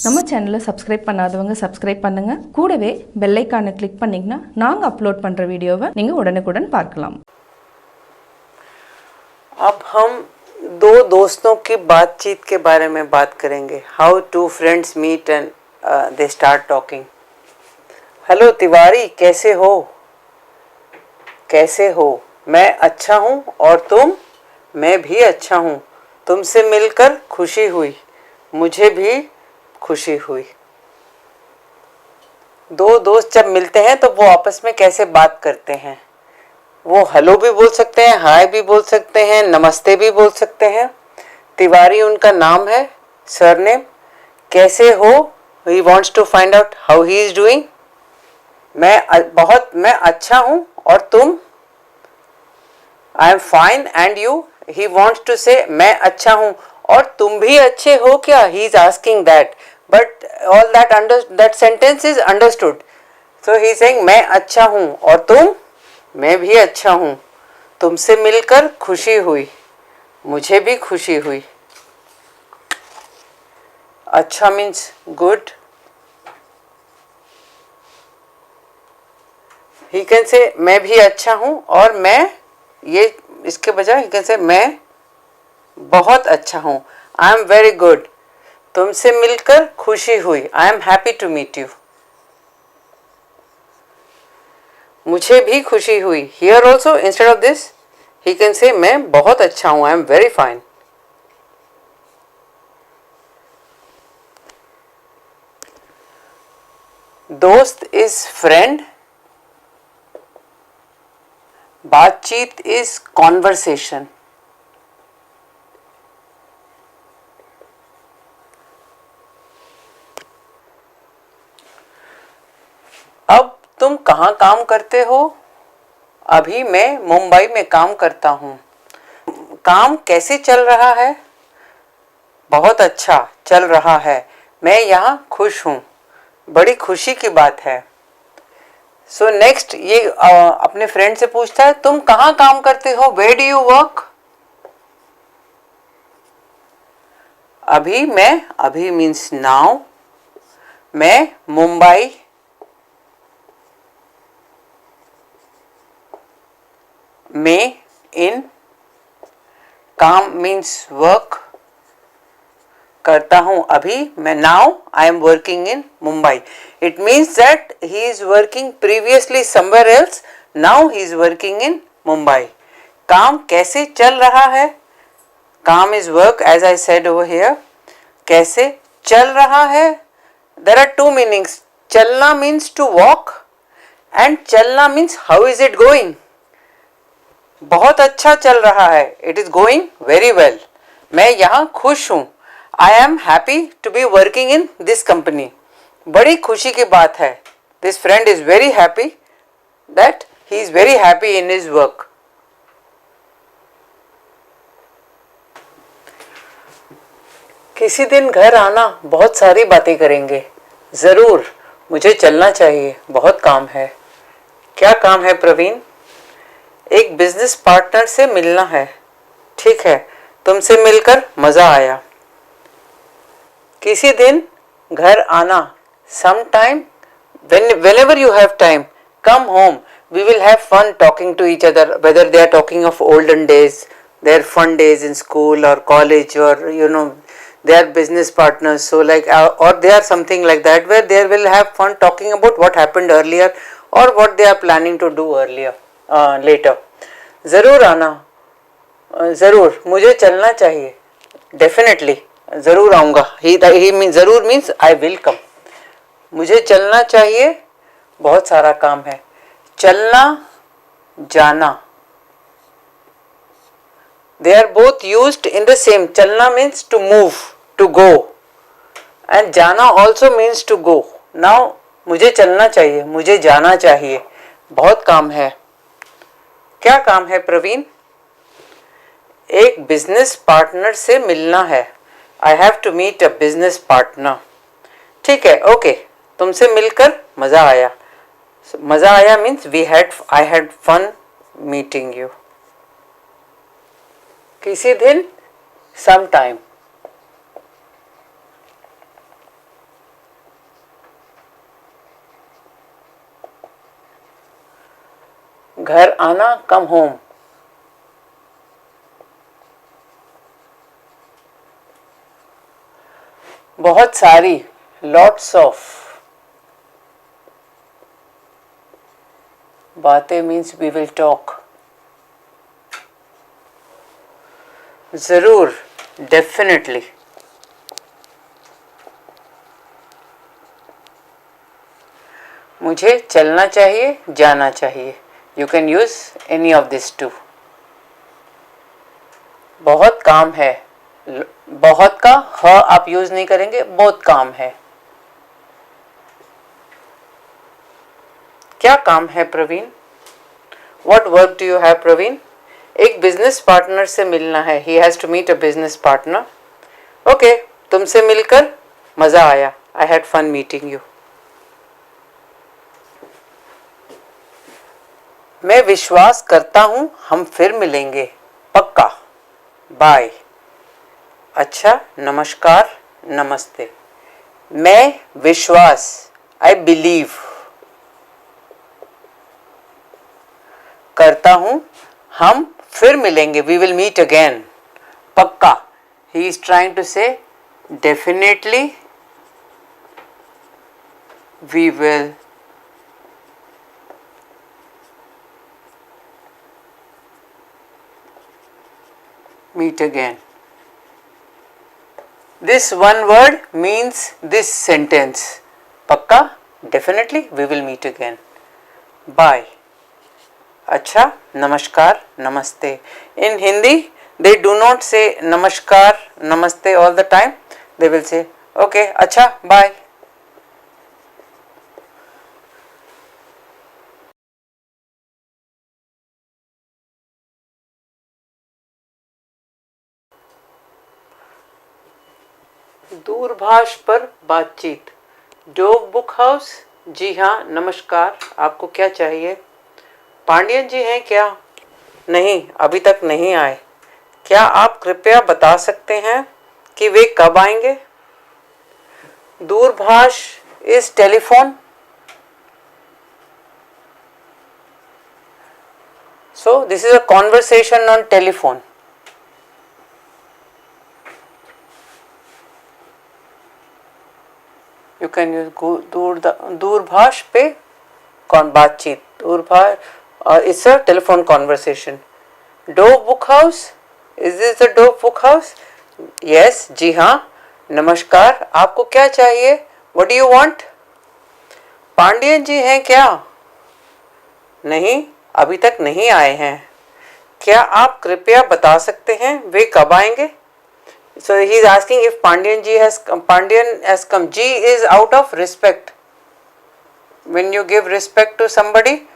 நம்ம சேனலை சப்ஸ்கிரைப் பண்ணாதவங்க சப்ஸ்கிரைब பண்ணுங்க கூடவே பெல் ஐகானை கிளிக் பண்ணீங்கன்னா நாங்க அப்லோட் பண்ற வீடியோவை நீங்க உடனுக்குடன் பார்க்கலாம்। अब हम दो दोस्तों की बातचीत के बारे में बात करेंगे। How two friends meet and they start talking. Hello Tiwari, कैसे हो? कैसे हो? मैं अच्छा हूँ। और तुम? मैं भी अच्छा हूँ। तुमसे मिलकर खुशी हुई। मुझे भी खुशी हुई। दो दोस्त जब मिलते हैं तो वो आपस में कैसे बात करते हैं? वो हेलो भी बोल सकते हैं, हाय भी बोल सकते हैं, नमस्ते भी बोल सकते हैं। तिवारी उनका नाम है, सरनेम। कैसे हो? He wants to find out how he is doing. मैं अच्छा हूँ। और तुम? I am fine and you. He wants to say मैं अच्छा हूँ और तुम भी अच्छे हो क्या? He is asking that, but all that sentence is understood. So he saying मैं अच्छा हूँ और तुम? मैं भी अच्छा हूँ। तुमसे मिलकर खुशी हुई। मुझे भी खुशी हुई। अच्छा means good. He can say मैं भी अच्छा हूँ और मैं, ये इसके बजाय ही कैन से मैं बहुत अच्छा हूँ। I am very good. तुमसे मिलकर खुशी हुई। I am happy to meet you. मुझे भी खुशी हुई। Here also instead of this he can say मैं बहुत अच्छा हूं। I am very fine. दोस्त इज फ्रेंड। बातचीत इज कॉन्वर्सेशन। अब तुम कहाँ काम करते हो? अभी मैं मुंबई में काम करता हूँ। काम कैसे चल रहा है? बहुत अच्छा चल रहा है। मैं यहाँ खुश हूँ। बड़ी खुशी की बात है। सो नेक्स्ट ये अपने फ्रेंड से पूछता है तुम कहाँ काम करते हो? Where do you work? अभी मीन्स नाउ। मैं मुंबई में, इन, काम मीन्स वर्क, करता हूं अभी मैं, now I am working in Mumbai. It means that he is working previously somewhere else, now he is working in Mumbai. काम कैसे चल रहा है? काम is work as I said over here. कैसे चल रहा है? There are two meanings. चलना मीन्स टू वॉक एंड चलना means how is it going. बहुत अच्छा चल रहा है। It is going very well. मैं यहाँ खुश हूँ। I am happy to be working in this company. बड़ी खुशी की बात है। This friend is very happy that he is very happy in his work. किसी दिन घर आना, बहुत सारी बातें करेंगे। जरूर, मुझे चलना चाहिए, बहुत काम है। क्या काम है प्रवीण? एक बिजनेस पार्टनर से मिलना है। ठीक है, तुमसे मिलकर मजा आया। किसी दिन घर आना, some time, whenever you have time, come home. We will have fun talking to each other, whether they are talking of olden days, their fun days in school or college, or they are business partners, so like or they are something like that where they will have fun talking about what happened earlier or what they are planning to do earlier, later. जरूर आना। जरूर, मुझे चलना चाहिए। Definitely, जरूर आऊंगा। जरूर means I will come. मुझे चलना चाहिए, बहुत सारा काम है। चलना, जाना, they are both used in the same. चलना means to move, to go, and जाना also means to go. Now मुझे चलना चाहिए, मुझे जाना चाहिए, बहुत काम है। क्या काम है प्रवीण? एक बिजनेस पार्टनर से मिलना है। I have to meet a business partner. ठीक है, ओके। तुमसे मिलकर मजा आया। मजा आया means I had fun meeting you. किसी दिन, सम टाइम। घर आना, come home. बहुत सारी, lots of. बातें means we will talk. जरूर, definitely. मुझे चलना चाहिए, जाना चाहिए. You can use any of these two. बहुत काम है. बहुत का ह आप यूज नहीं करेंगे, बहुत काम है. क्या काम है Praveen? What work do you have Praveen? एक बिजनेस पार्टनर से मिलना है. He has to meet a business partner. Okay, तुमसे मिलकर मजा आया. I had fun meeting you. मैं विश्वास करता हूं हम फिर मिलेंगे. पक्का. बाय. अच्छा, नमस्कार, नमस्ते. मैं विश्वास, आई बिलीव करता हूं हम फिर मिलेंगे. We will meet again. पक्का. He is trying to say definitely we will meet again. This one word means this sentence. Pakka, definitely we will meet again. Bye. अच्छा, नमस्कार, नमस्ते. In Hindi, they do not say namaskar, namaste all the time. They will say, okay, अच्छा, bye. दूरभाष पर बातचीत. Dove Book house. जी हाँ, नमस्कार, आपको क्या चाहिए? पांडियन जी हैं क्या? नहीं, अभी तक नहीं आए. क्या आप कृपया बता सकते हैं कि वे कब आएंगे? दूरभाष is telephone. So this is a conversation on telephone. You can use दूरभाष पे कौन बातचीत. दूरभाष it's a telephone conversation. Dove Book House. Is this the Dove Book House? Yes, जी हाँ, नमस्कार, आपको क्या चाहिए? What do you want? Pandian ji हैं क्या? नहीं, अभी तक नहीं आए हैं. क्या आप कृपया बता सकते हैं वे कब आएंगे? So he is asking if Pandian has come. G is out of respect. When you give respect to somebody,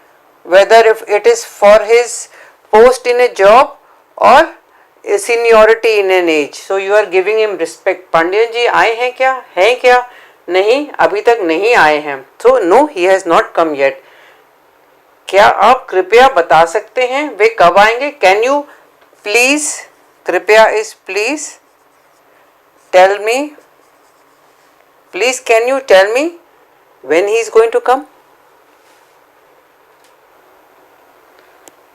whether if it is for his post in a job or a seniority in an age, so you are giving him respect. Pandian ji आए हैं क्या? हैं क्या? नहीं, अभी तक नहीं आए हैं. So no, he has not come yet. क्या आप कृपया बता सकते हैं वे कब आएंगे? Can you please? कृपया is please. Tell me, please can you tell me when he is going to come?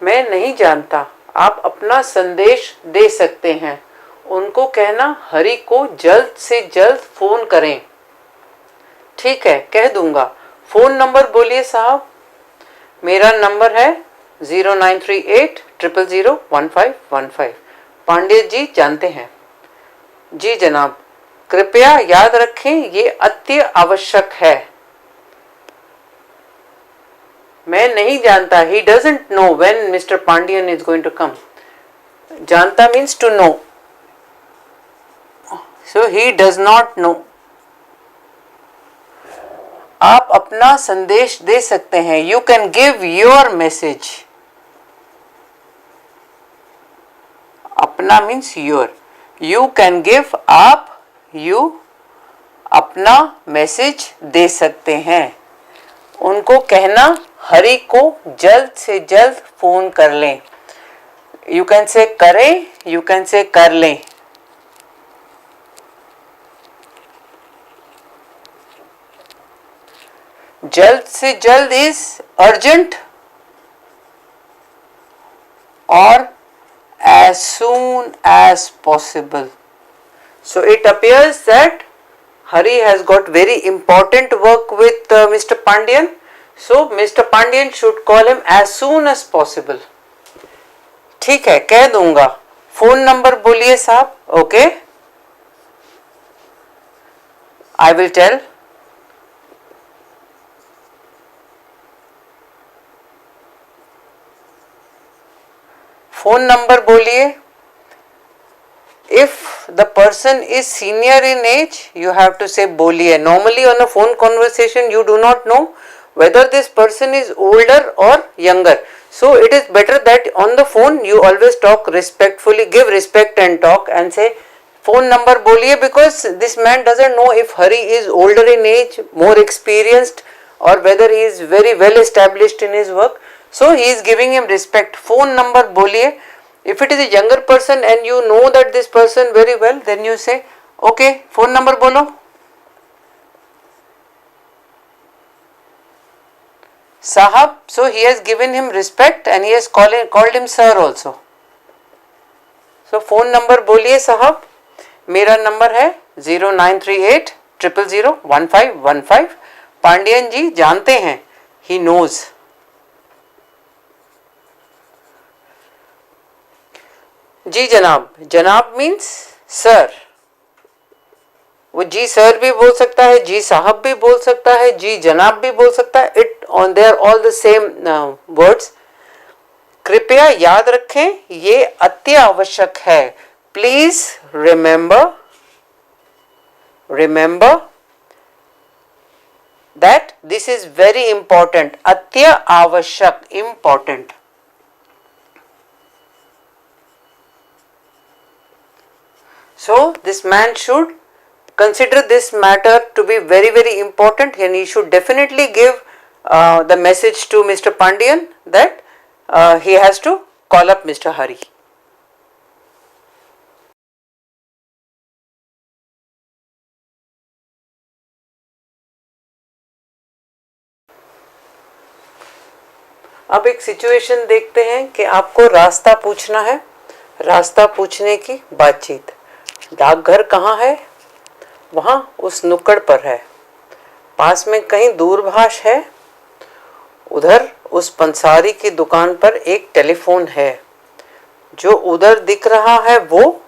मैं नहीं जानता. आप अपना संदेश दे सकते हैं. उनको कहना हरि को जल्द से जल्द फोन करें. ठीक है, कह दूंगा. फोन नंबर बोलिए साहब. मेरा नंबर है 093800011515. पांडे जी जानते हैं. जी जनाब, कृपया याद रखें ये अति आवश्यक है. मैं नहीं जानता. He doesn't know when Mr. Pandian is going to come. जानता means to know. So he does not know. आप अपना संदेश दे सकते हैं. You can give your message. अपना means your. You can give. आप you अपना मैसेज दे सकते हैं. उनको कहना हरि को जल्द से जल्द फोन कर लें. यू कैन से करें, यू कैन से कर लें. जल्द से जल्द is urgent. as soon as possible. So it appears that Hari has got very important work with Mr. Pandian. So Mr. Pandian should call him as soon as possible. ठीक है, कह दूंगा. Phone number बोलिए साहब. Okay, I will tell. Phone number बोलिए. If the person is senior in age, you have to say बोलिए. Normally on a phone conversation you do not know whether this person is older or younger. So it is better that on the phone you always talk respectfully, give respect and talk and say phone number बोलिए, because this man doesn't know if Hari is older in age, more experienced, or whether he is very well established in his work. So he is giving him respect. Phone number बोलिए. If it is a younger person and you know that this person very well, then you say, okay, phone number bolo. Sahab, so he has given him respect and he has called him sir also. So phone number बोलिए साहब. मेरा number है 0938 0001515. पांडियन जी जानते हैं, he knows. जी जनाब. जनाब means sir. वो जी sir भी बोल सकता है, जी साहब भी बोल सकता है, जी जनाब भी बोल सकता है. It on they are all the same words. कृपया याद रखें, ये अति आवश्यक है. Please remember that this is very important. अति आवश्यक, important. So this man should consider this matter to be very very important, and he should definitely give the message to Mr. Pandian that he has to call up Mr. Hari. अब एक situation देखते हैं कि आपको रास्ता पूछना है. रास्ता पूछने की बातचीत. डाकघर कहाँ है? वहाँ उस नुक्कड़ पर है. पास में कहीं दूरभाष है? उधर उस पंसारी की दुकान पर एक टेलीफोन है. जो उधर दिख रहा है वो?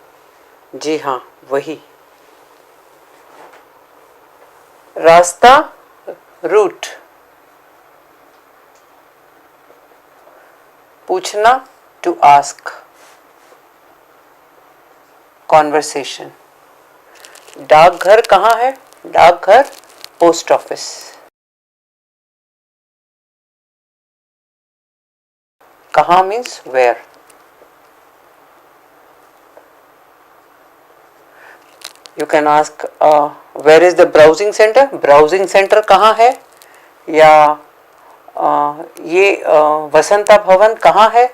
जी हाँ, वही. रास्ता, रूट. पूछना, टू आस्क. कॉन्वर्सेशन. डाकघर कहाँ है? डाकघर, पोस्ट ऑफिस. कहाँ means where. You can ask where is the browsing centre. Browsing centre कहाँ है? या ये वसंता भवन कहाँ है?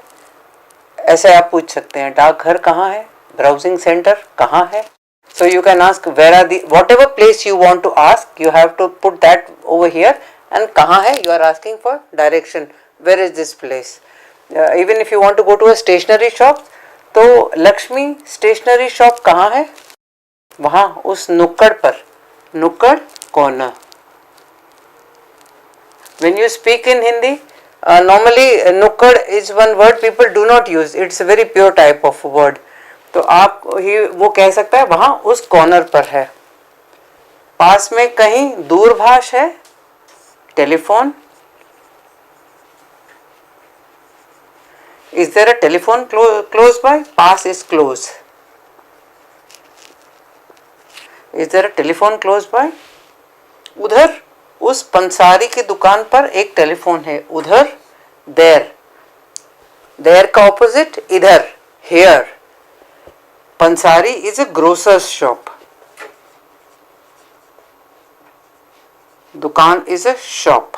ऐसे आप पूछ सकते हैं. डाकघर कहाँ है? ब्राउजिंग सेंटर कहाँ है? So you can ask where are the, whatever place you want to ask, you have to put that over here. And कहाँ है? You are asking for direction. Where is this place? Even if you want to go to a stationery shop, तो Lakshmi stationery shop कहाँ है? वहाँ उस नुक्कड़ पर. नुक्कड़, corner. When you speak in Hindi, normally nukkad is one word people do not use. It's a very pure type of word. तो आप ही वो कह सकता है वहाँ उस कॉर्नर पर है. पास में कहीं दूरभाष है? Telephone. Is there a telephone close by? Pass is close. Is there a telephone close by? उधर उस पंसारी की दुकान पर एक टेलीफोन है. उधर, देयर. देयर का ऑपोजिट इधर, हेयर. पंसारी इज अ ग्रोसर्स शॉप. दुकान इज अ शॉप.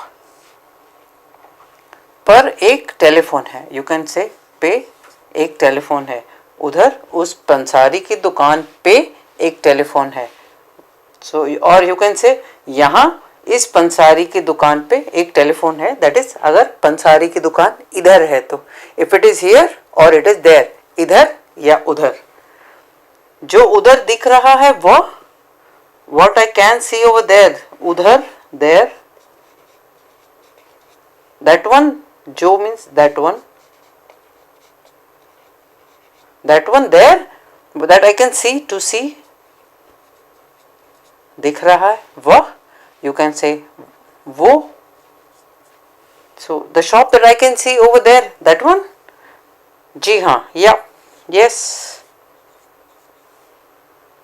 पर एक टेलीफोन है. यू कैन से पे एक टेलीफोन है. उधर उस पंसारी की दुकान पे एक टेलीफोन है. सो और यू कैन से यहाँ इस पंसारी की दुकान पे एक टेलीफोन है. दैट इज अगर पंसारी की दुकान इधर है तो. इफ इट इज हियर और इट इज देयर. इधर या उधर. जो उधर दिख रहा है वह, what I can see over there, उधर, there, that one, जो means that one there, that I can see, to see, दिख रहा है वह, you can say वो. So the shop that I can see over there, that one, जी हाँ, yeah, yes,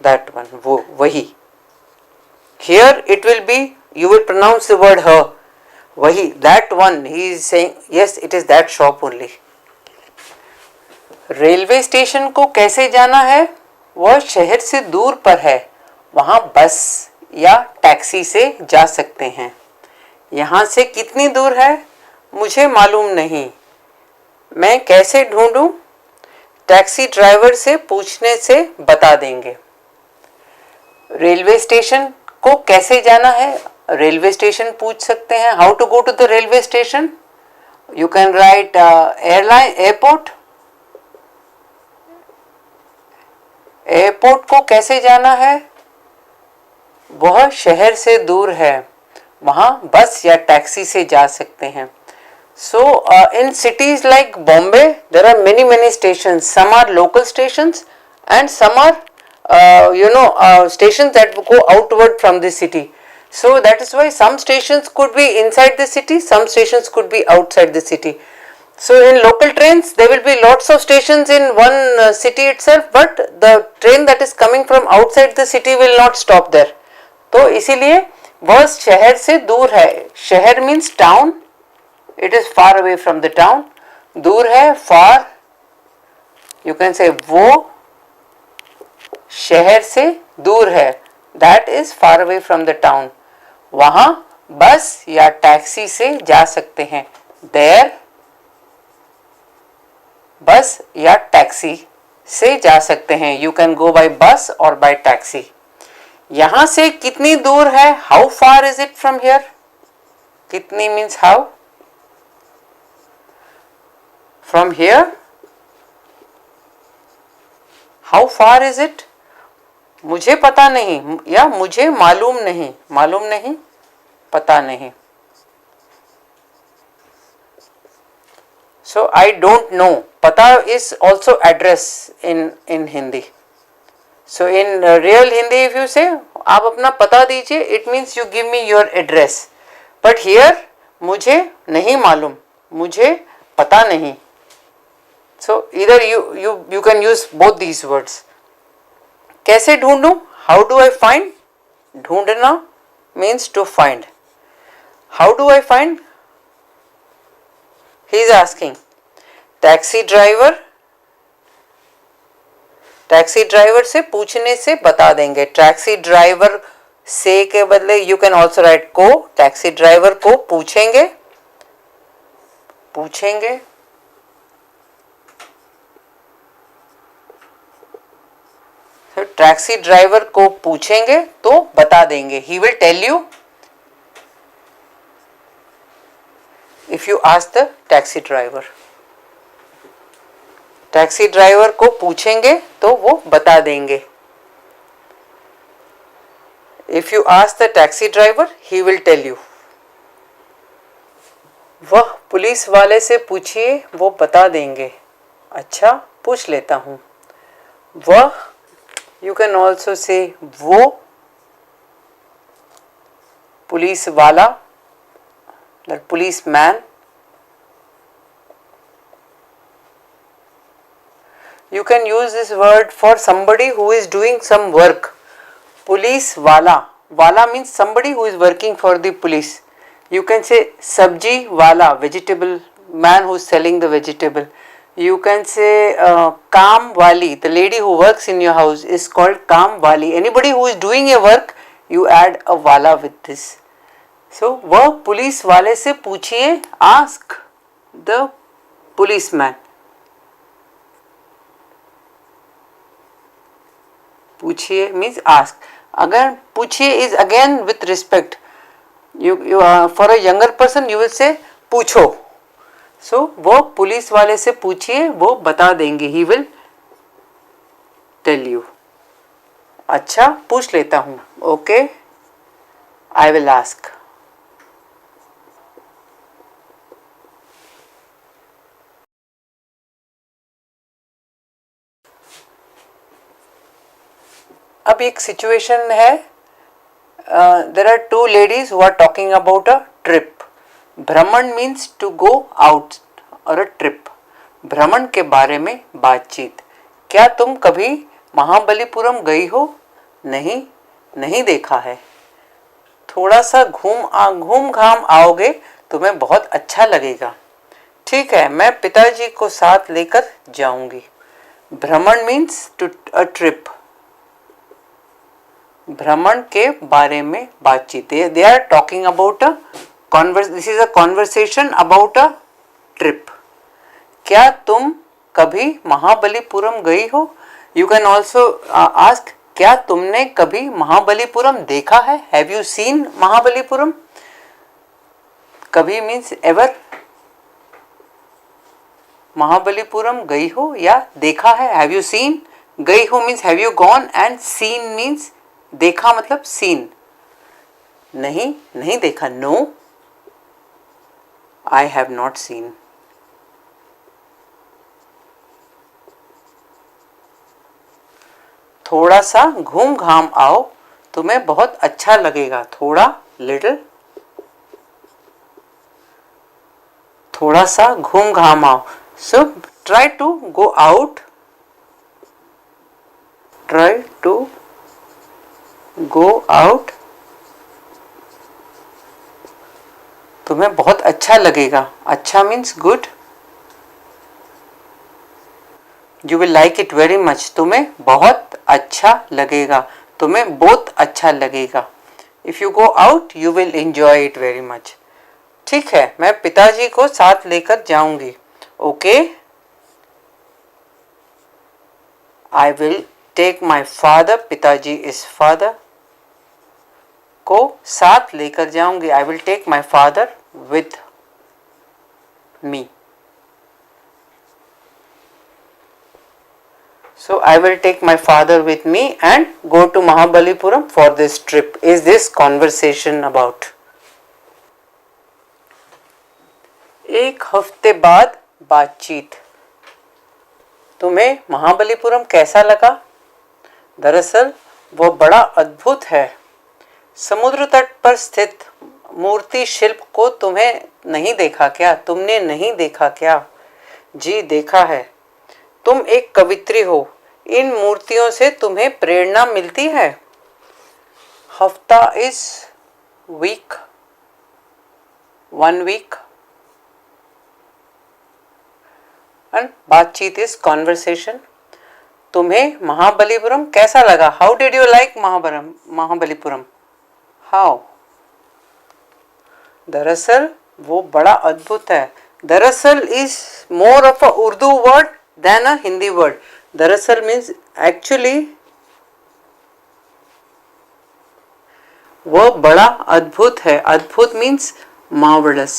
that one, वो, वही. Here it will be, you will pronounce the word her, वही, that one. He is saying yes, it is that shop only. Railway station को कैसे जाना है? वह शहर से दूर पर है, वहाँ बस या टैक्सी से जा सकते हैं. यहाँ से कितनी दूर है? मुझे मालूम नहीं. मैं कैसे ढूंढूं? टैक्सी ड्राइवर से पूछने से बता देंगे. रेलवे स्टेशन को कैसे जाना है? रेलवे स्टेशन पूछ सकते हैं. How to go to the railway station? You can write airline, airport. Airport को कैसे जाना है? वह शहर से दूर है, वहाँ बस या टैक्सी से जा सकते हैं. So in cities like Bombay, there are many stations. Some are local stations and some are stations that go outward from the city. So that is why some stations could be inside the city, some stations could be outside the city. So in local trains there will be lots of stations in one city itself, but the train that is coming from outside the city will not stop there. तो इसीलिए वह शहर से दूर है. शहर means town. It is far away from the town. दूर है, far. You can say वो शहर से दूर है. That is far away from the town. वहाँ बस या टैक्सी से जा सकते हैं. There बस या टैक्सी से जा सकते हैं. You can go by bus or by taxi. यहाँ से कितनी दूर है? How far is it from here? कितनी means how. From here, how far is it? मुझे पता नहीं या मुझे मालूम नहीं. मालूम नहीं, पता नहीं. So I don't know. पता is also address in Hindi. So in real Hindi, if you say आप अपना पता दीजिए, it means you give me your address. But here मुझे नहीं मालूम, मुझे पता नहीं. So either you can use both these words. कैसे ढूंढूं? How do I find? ढूंढना means to find. How do I find? He is asking. Taxi driver से पूछने से बता देंगे. टैक्सी ड्राइवर से के बदले you can also write को. टैक्सी ड्राइवर को पूछेंगे. टैक्सी ड्राइवर को पूछेंगे तो बता देंगे. He will tell you if you ask the taxi driver. Taxi driver को पूछेंगे तो वो बता देंगे. If you ask the taxi driver, he will tell you. वह पुलिस वाले से पूछिए, वो बता देंगे. अच्छा, पूछ लेता हूँ. वह, you can also say वो पुलिस वाला, that policeman. You can use this word for somebody who is doing some work. Police wala. Wala means somebody who is working for the police. You can say sabji wala, vegetable man who is selling the vegetable. You can say काम वाली, the lady who works in your house is called काम वाली. Anybody who is doing a work, you add a wala with this. So वह police वाले से पूछिए, ask the policeman. पूछिए means ask. अगर पूछिए is again with respect. You for a younger person you will say पूछो. So वो police वाले से पूछिए, वो बता देंगे. He will tell you. अच्छा, पूछ लेता हूँ. Okay, I will ask. अब एक सिचुएशन है. There are two ladies who are talking about a trip. भ्रमण मीन्स टू गो आउट और अ ट्रिप. भ्रमण के बारे में बातचीत. क्या तुम कभी महाबलीपुरम गई हो? नहीं, नहीं देखा है. थोड़ा सा घूम घाम आओगे, तुम्हें बहुत अच्छा लगेगा. ठीक है, मैं पिताजी को साथ लेकर जाऊंगी. भ्रमण मीन्स टू अ ट्रिप. भ्रमण के बारे में बातचीत. They are talking about a this is a conversation about a trip. क्या तुम कभी महाबलीपुरम गई हो? यू कैन ऑल्सो आस्क, क्या तुमने कभी महाबलीपुरम देखा है? Have you seen Mahabalipuram? कभी मीन्स एवर. महाबलीपुरम गई हो या देखा है? Have you seen. गई हो means have you gone and seen means देखा मतलब सीन. नहीं, नहीं देखा. No, I have not seen. थोड़ा सा घूम घाम आओ, तुम्हें बहुत अच्छा लगेगा. थोड़ा, लिटिल. थोड़ा सा घूम घाम आओ. So try to go out. Try to go out. तुम्हें बहुत अच्छा लगेगा. अच्छा means good. You will like it very much. तुम्हें बहुत अच्छा लगेगा. तुम्हें बहुत अच्छा लगेगा. If you go out you will enjoy it very much. ठीक है, मैं पिताजी को साथ लेकर जाऊंगी. Okay, I will take my father. पिताजी इज फादर. को साथ लेकर जाऊंगी. I will take my father with me. So I will take my father with me and go to Mahabalipuram for this trip. Is this conversation about? एक हफ्ते बाद बातचीत. तुम्हें महाबलीपुरम कैसा लगा? दरअसल वो बड़ा अद्भुत है. समुद्र तट पर स्थित मूर्ति शिल्प को तुम्हें नहीं देखा क्या? तुमने नहीं देखा क्या? जी देखा है. तुम एक कवित्री हो. इन मूर्तियों से तुम्हें प्रेरणा मिलती है. हफ्ता इज वीक. 1 week. एंड बातचीत इज कॉन्वर्सेशन. तुम्हें महाबलीपुरम कैसा लगा? How did you like Mahabalipuram? How. दरअसल वो बड़ा अद्भुत है. दरअसल is more of a Urdu word than a Hindi word. दरअसल मीन्स एक्चुअली. वो बड़ा अद्भुत है. अद्भुत मीन्स मार्वलस.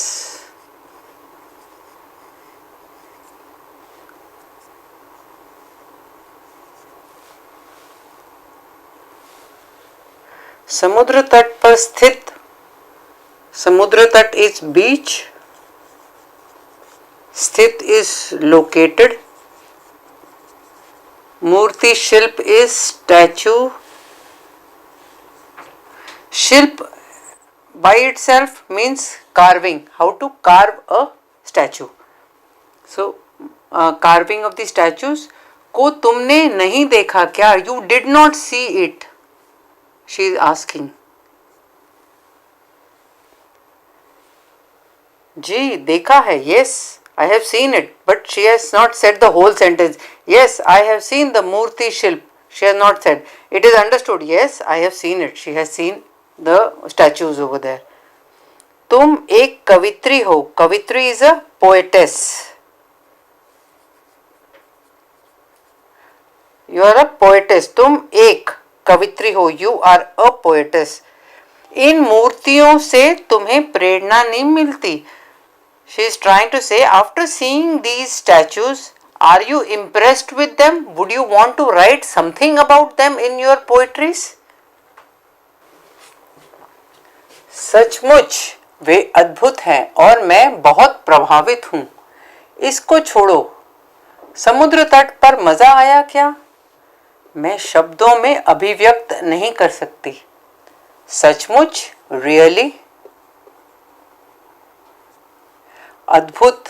समुद्र तट पर स्थित. समुद्र तट इज बीच. स्थित इज लोकेटेड. मूर्ति शिल्प इज स्टैचू. शिल्प by itself means carving. How to carve a statue. So carving of the statues. को तुमने नहीं देखा क्या? You did not see it. She is asking. जी देखा है. Yes, I have seen it. But she has not said the whole sentence. Yes, I have seen the Murti Shilp. She has not said. It is understood. Yes, I have seen it. She has seen the statues over there. तुम एक कवित्री हो. कवित्री is a poetess. You are a poetess. तुम एक कवित्री हो. You are a poetess. इन मूर्तियों से तुम्हें प्रेरणा नहीं मिलती. She is trying to say after seeing these statues Are you impressed with them? Would you want to write something about them in your poetries? सचमुच वे अद्भुत हैं और मैं बहुत प्रभावित हूं। इसको छोड़ो, समुद्र तट पर मजा आया क्या? मैं शब्दों में अभिव्यक्त नहीं कर सकती। सचमुच, रियली, अद्भुत,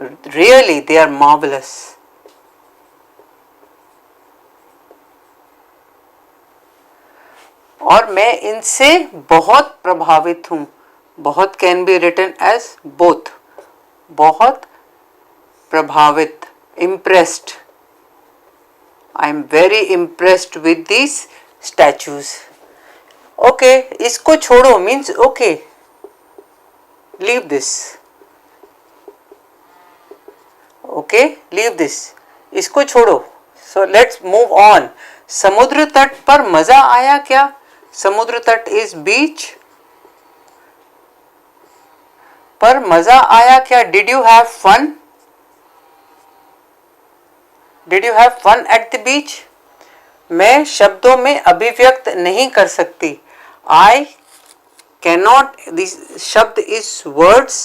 रियली दे आर मार्वलस। और मैं इनसे बहुत प्रभावित हूं। बहुत can be written as both, बहुत प्रभावित, impressed. I am very impressed with these statues. Okay, इसको छोड़ो means okay, leave this. Okay, leave this. इसको छोड़ो. So let's move on. समुद्र तट पर मजा आया क्या? समुद्र तट is beach. पर मजा आया क्या? Did you have fun? Did you have fun at the beach? मैं शब्दों में अभिव्यक्त नहीं कर सकती। I cannot, this शब्द is words,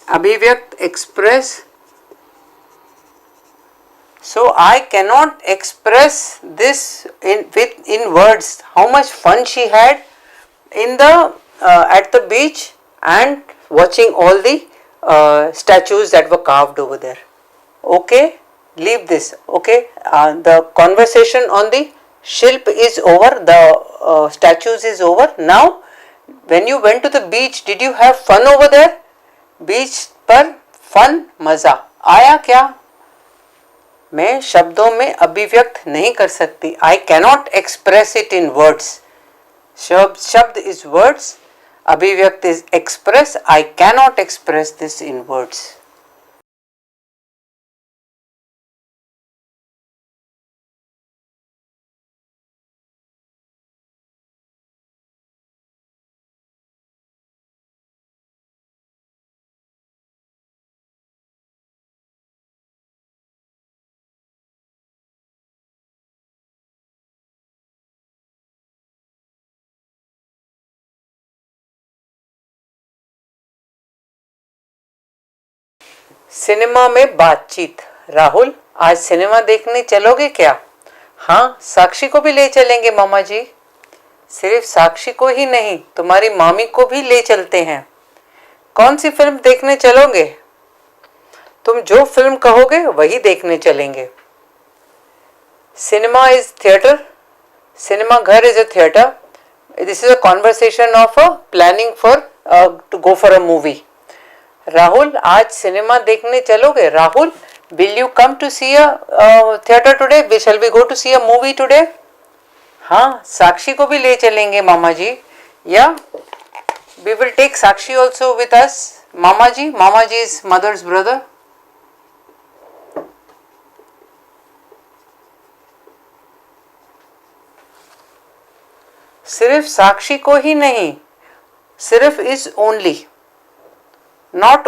अभिव्यक्त express, so I cannot express this in words how much fun she had in the at the beach and watching all the statues that were carved over there. Okay, leave this. Okay, the conversation on the shilp is over, the statues is over. Now, when you went to the beach, did you have fun over there? Beach पर fun, मजा आया क्या? मैं शब्दों में अभिव्यक्त नहीं कर सकती। I cannot express it in words. शब्द is words, अभिव्यक्त is express. I cannot express this in words. Cinema में बातचीत। राहुल, आज सिनेमा देखने चलोगे क्या? हाँ, साक्षी को भी ले चलेंगे मामा जी। सिर्फ साक्षी को ही नहीं, तुम्हारी मामी को भी ले चलते हैं। कौन सी फिल्म देखने चलोगे? तुम जो फिल्म कहोगे वही देखने चलेंगे। सिनेमा इज थिएटर, सिनेमा घर is a theatre. This is a conversation of a planning for to go for a movie. Rahul, आज सिनेमा देखने चलोगे? Rahul, will you come to see a theater today? Shall we go to see a movie today? हाँ, साक्षी को भी ले चलेंगे मामा जी। या we will take Sakshi also with us. Mama ji is mother's brother. सिर्फ साक्षी को ही नहीं, सिर्फ is only, not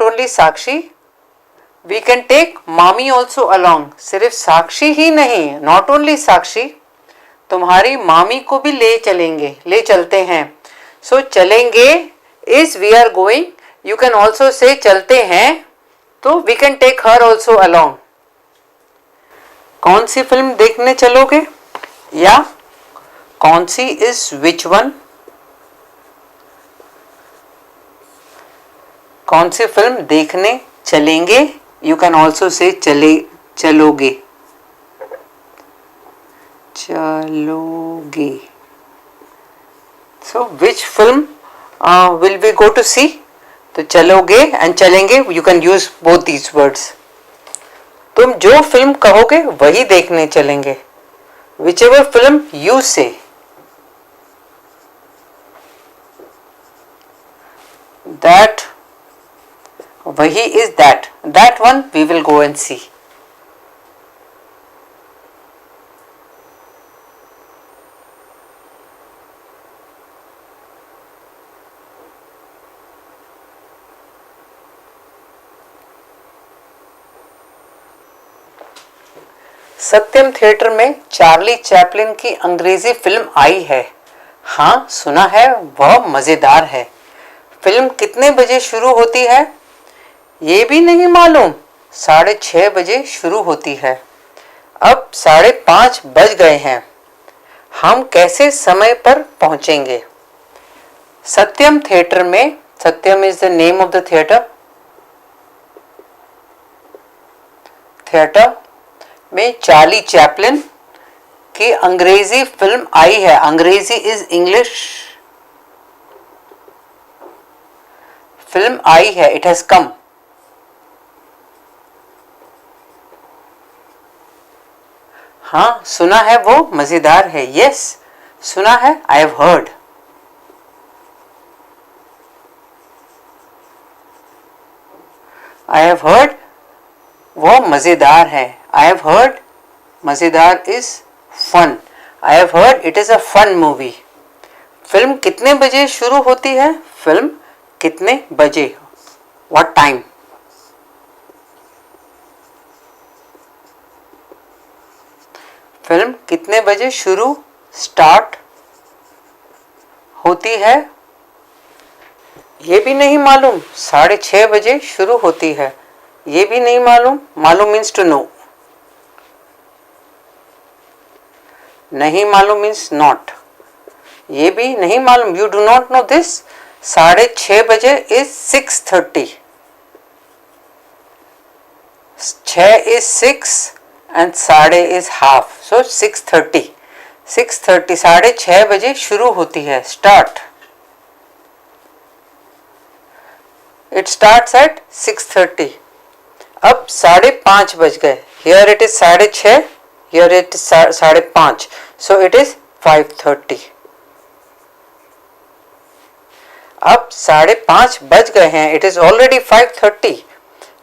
only Sakshi, we can take मामी also along. सिर्फ साक्षी ही नहीं, not only साक्षी, तुम्हारी मामी को भी ले चलेंगे, ले चलते हैं। So चलेंगे is we are going, you can also say चलते हैं, तो we can take her also along. कौन सी फिल्म देखने चलोगे? या कौन सी is which one? कौन सी फिल्म देखने चलेंगे? यू कैन ऑल्सो से चलोगे। So which film will we go to see? तो चलोगे एंड चलेंगे, you can use both these words. तुम जो फिल्म कहोगे वही देखने चलेंगे। Whichever film you say. That, वही is that one we will go and see. Satyam theatre में चार्ली चैपलिन की अंग्रेजी फिल्म आई है। हाँ सुना है, वह मजेदार है। फिल्म कितने बजे शुरू होती है? ये भी नहीं मालूम। 6:30 बजे शुरू होती है। अब 5:30 बज गए हैं। हम कैसे समय पर पहुंचेंगे? सत्यम थिएटर में, Satyam is the name of the theatre में चार्ली चैपलिन की अंग्रेजी फिल्म आई है। अंग्रेजी इज इंग्लिश। फिल्म आई है, इट हैज कम। हाँ सुना है, वो मजेदार है। यस सुना है, I have heard. I have heard, वो मजेदार है। आई हैव हर्ड, मजेदार is fun. I have heard it is a fun movie. फिल्म कितने बजे शुरू होती है? फिल्म कितने बजे, व्हाट टाइम? फिल्म कितने बजे शुरू, स्टार्ट होती है? ये भी नहीं मालूम। 6:30 बजे शुरू होती है। ये भी नहीं मालूम। मालूम मीन्स टू नो। नहीं मालूम मीन्स नॉट। ये भी नहीं मालूम, you do not know this. 6:30 बजे is 6:30। 6 is 6 and 6:30 is half, so 6:30. 6:30 6:30 बजे शुरू होती है, स्टार्ट। It starts at 6:30. अब 5:30 बज गए। Here it is 6:30, here it is 5:30, so it is 5:30. अब 5:30 बज गए हैं, it is already 5:30.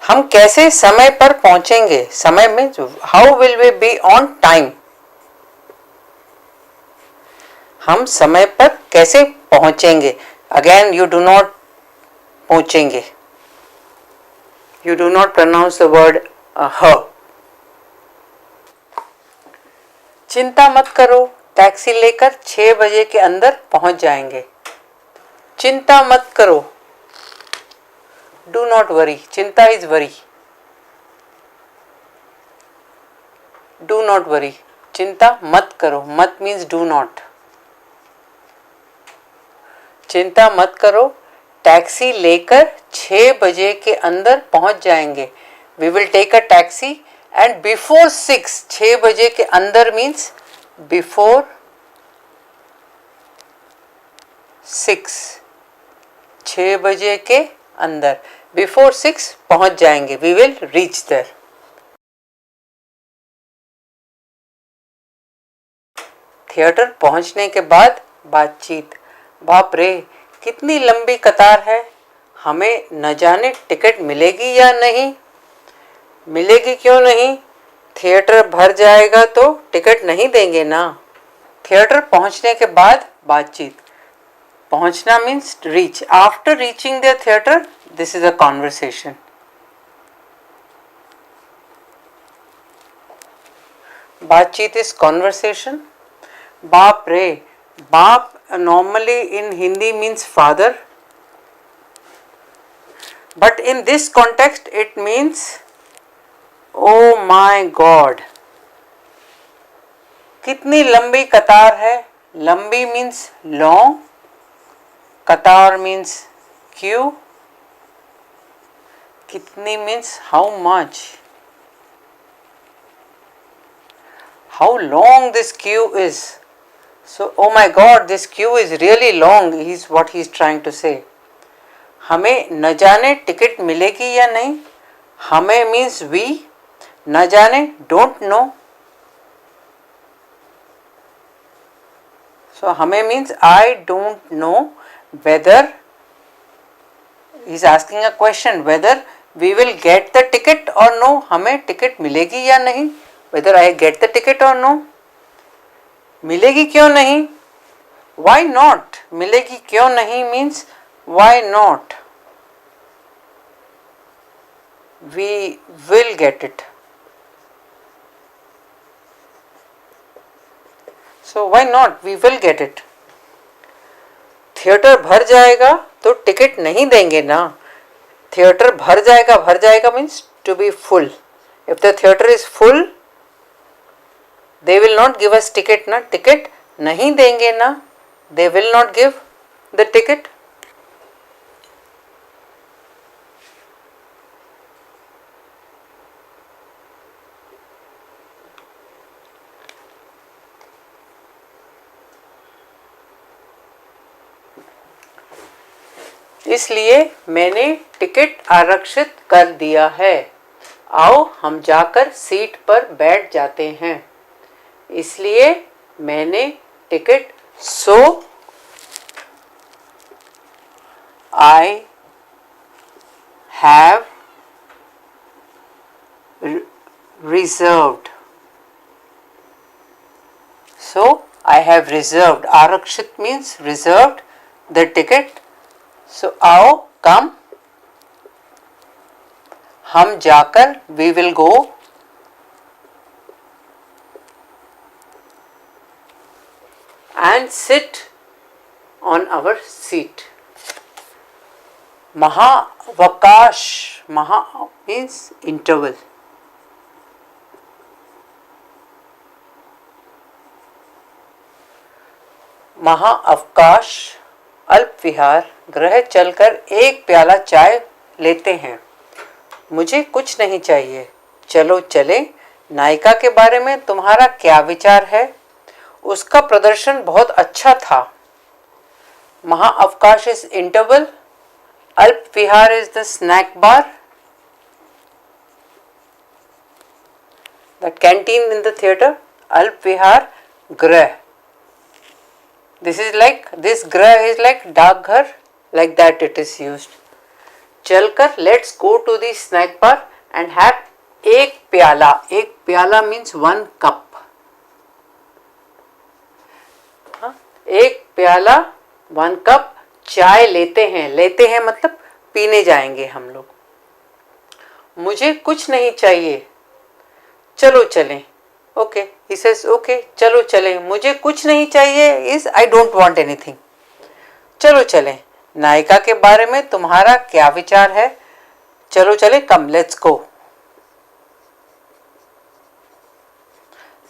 हम कैसे समय पर पहुंचेंगे? समय में how will we be on time? हम समय पर कैसे पहुंचेंगे? अगेन यू डू नॉट पहुंचेंगे, you do not pronounce the word ह। चिंता मत करो, टैक्सी लेकर 6 बजे के अंदर पहुंच जाएंगे। चिंता मत करो, डू नॉट वरी। चिंता is worry. Do not worry, चिंता मत करो। मत मीन्स डू नॉट। चिंता मत करो, टैक्सी लेकर 6 बजे के अंदर पहुंच जाएंगे। We will take a taxi and before 6, 6 बजे के अंदर मीन्स बिफोर 6, 6 बजे के अंदर, बिफोर 6 पहुंच जाएंगे। We will reach there. Theatre पहुंचने के बाद बातचीत। बाप रे, कितनी लंबी कतार है। हमें न जाने टिकट मिलेगी या नहीं। मिलेगी क्यों नहीं? थिएटर भर जाएगा तो टिकट नहीं देंगे ना। थिएटर पहुंचने के बाद बातचीत। पहुंचना means reach. After reaching the theatre, this is a conversation. बातचीत इज कॉन्वर्सेशन। बाप रे, बाप normally in Hindi means father, but in this context it means oh my God. कितनी लंबी कतार है। लंबी means long, कतार means queue, कितनी means how much, how long this queue is. So, oh my God, this queue is really long, is what he is trying to say. हमें न जाने टिकट मिलेगी या नहीं। हमें means we, न जाने don't know. So, हमें means I don't know whether, he is asking a question, whether we will get the ticket or no. हमें टिकट मिलेगी या नहीं, whether I get the ticket or no. मिलेगी क्यों नहीं? Why not? मिलेगी क्यों नहीं means why not? We will get it. So why not? We will get it. Theatre भर जाएगा तो टिकट नहीं देंगे ना. थिएटर भर जाएगा means to be full. If the theater is full, they will not give us ticket ना. Ticket नहीं देंगे ना. They will not give the ticket. इसलिए मैंने टिकट आरक्षित कर दिया है. आओ हम जाकर सीट पर बैठ जाते हैं. इसलिए मैंने ticket so I have reserved. So I have reserved. आरक्षित means reserved the ticket. So आओ come. हम जाकर we will go. And sit on our seat. महावकाश. महा means interval. महाअवकाश अल्प विहार गृह चलकर एक प्याला चाय लेते हैं. मुझे कुछ नहीं चाहिए. चलो चले. नायिका के बारे में तुम्हारा क्या विचार है? उसका प्रदर्शन बहुत अच्छा था. महाअवकाश इज इंटरवल. अल्प विहार is the snack bar, the canteen in the theatre. अल्प विहार गृह. This is like, this grah is like डाकघर, like that it is used. चलकर let's go to the snack bar and have एक प्याला. एक प्याला means one cup. एक प्याला one cup चाय लेते हैं. लेते हैं मतलब पीने जाएंगे हम लोग. मुझे कुछ नहीं चाहिए. चलो चलें. Okay, he says okay, चलो चलें. मुझे कुछ नहीं चाहिए is I don't want anything. चलो चलें. नायिका के बारे में तुम्हारा क्या विचार है? चलो चलें. Come, let's go.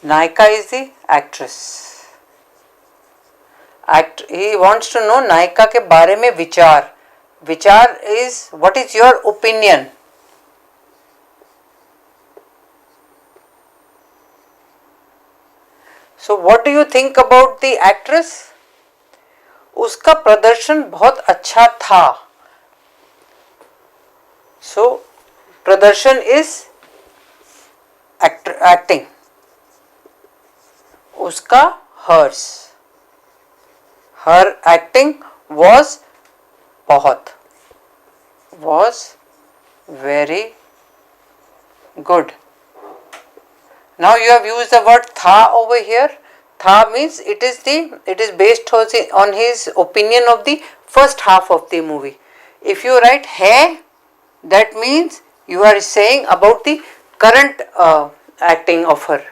नायिका is the actress. He wants to know नायिका के बारे में विचार. विचार is what is your opinion? So what do you think about the actress? उसका प्रदर्शन बहुत अच्छा था. So प्रदर्शन is acting. उसका hers. Her acting was बहुत. Was very good. Now you have used the word tha over here. Tha means it is based on his opinion of the first half of the movie. If you write hai, that means you are saying about the current acting of her.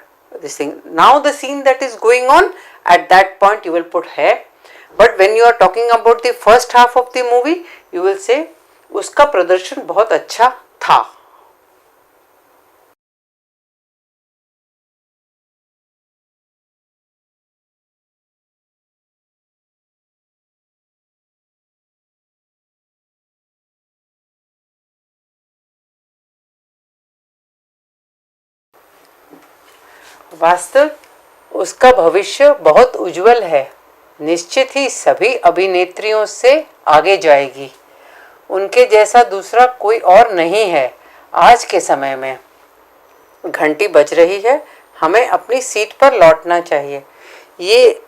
This thing. Now the scene that is going on, at that point you will put hai. But when you are talking about the first half of the movie, you will say उसका प्रदर्शन बहुत अच्छा था. वास्तव उसका भविष्य बहुत उज्जवल है. निश्चित ही सभी अभिनेत्रियों से आगे जाएगी. उनके जैसा दूसरा कोई और नहीं है आज के समय में. घंटी बज रही है. हमें अपनी सीट पर लौटना चाहिए. ये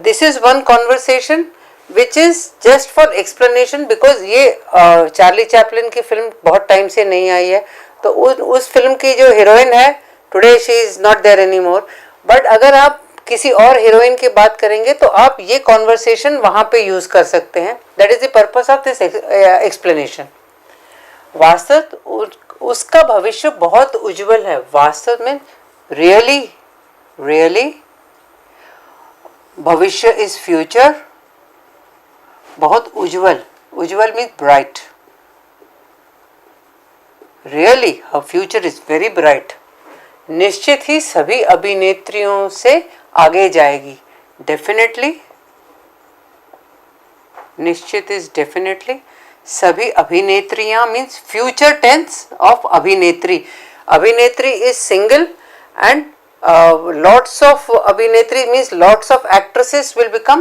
this is one conversation which is just for explanation, because ये चार्ली चैपलिन की फिल्म बहुत टाइम से नहीं आई है. तो उस फिल्म की जो हीरोइन है, today she is not there any more. But अगर आप किसी और हीरोइन की बात करेंगे तो आप ये कॉन्वर्सेशन वहां पे यूज कर सकते हैं. That is the purpose of this explanation. वास्तव उसका भविष्य बहुत उज्जवल है. वास्तव में रियली रियली भविष्य इज फ्यूचर, बहुत उज्जवल, उज्जवल means bright, really her future is very bright. निश्चित ही सभी अभिनेत्रियों से आगे जाएगी, डेफिनेटली, निश्चित इज डेफिनेटली, सभी अभिनेत्रियां मीन्स फ्यूचर टेंस ऑफ अभिनेत्री, अभिनेत्री is single and lots of abhinetri means lots of actresses will become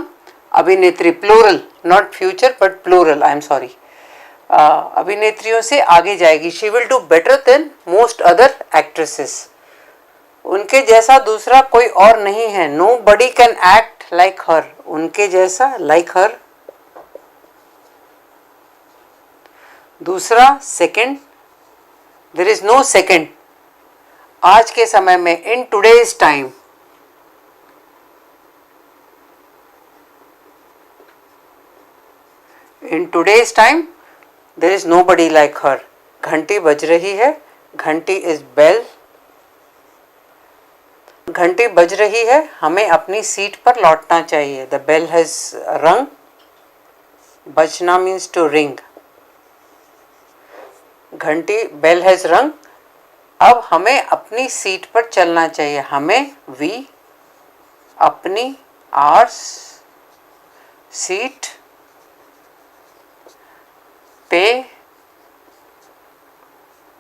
abhinetri, plural, not future but plural, I am sorry. अभिनेत्रियों से आगे जाएगी, she will do better than most other actresses, उनके जैसा दूसरा कोई और नहीं है, nobody can act like her, उनके जैसा like her। दूसरा second, there is no second, आज के समय में, in today's time, in today's time there is nobody like her. घंटी बज रही है, घंटी इज बेल, घंटी बज रही है, हमें अपनी सीट पर लौटना चाहिए। द बेल हैज रंग, बजना मीन्स टू रिंग, घंटी बेल हैज रंग, अब हमें अपनी सीट पर चलना चाहिए, हमें वी अपनी आर्स सीट पे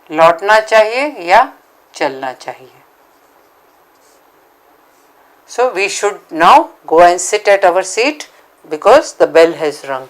लौटना चाहिए या चलना चाहिए। So we should now go and sit at our seat because the bell has रंग।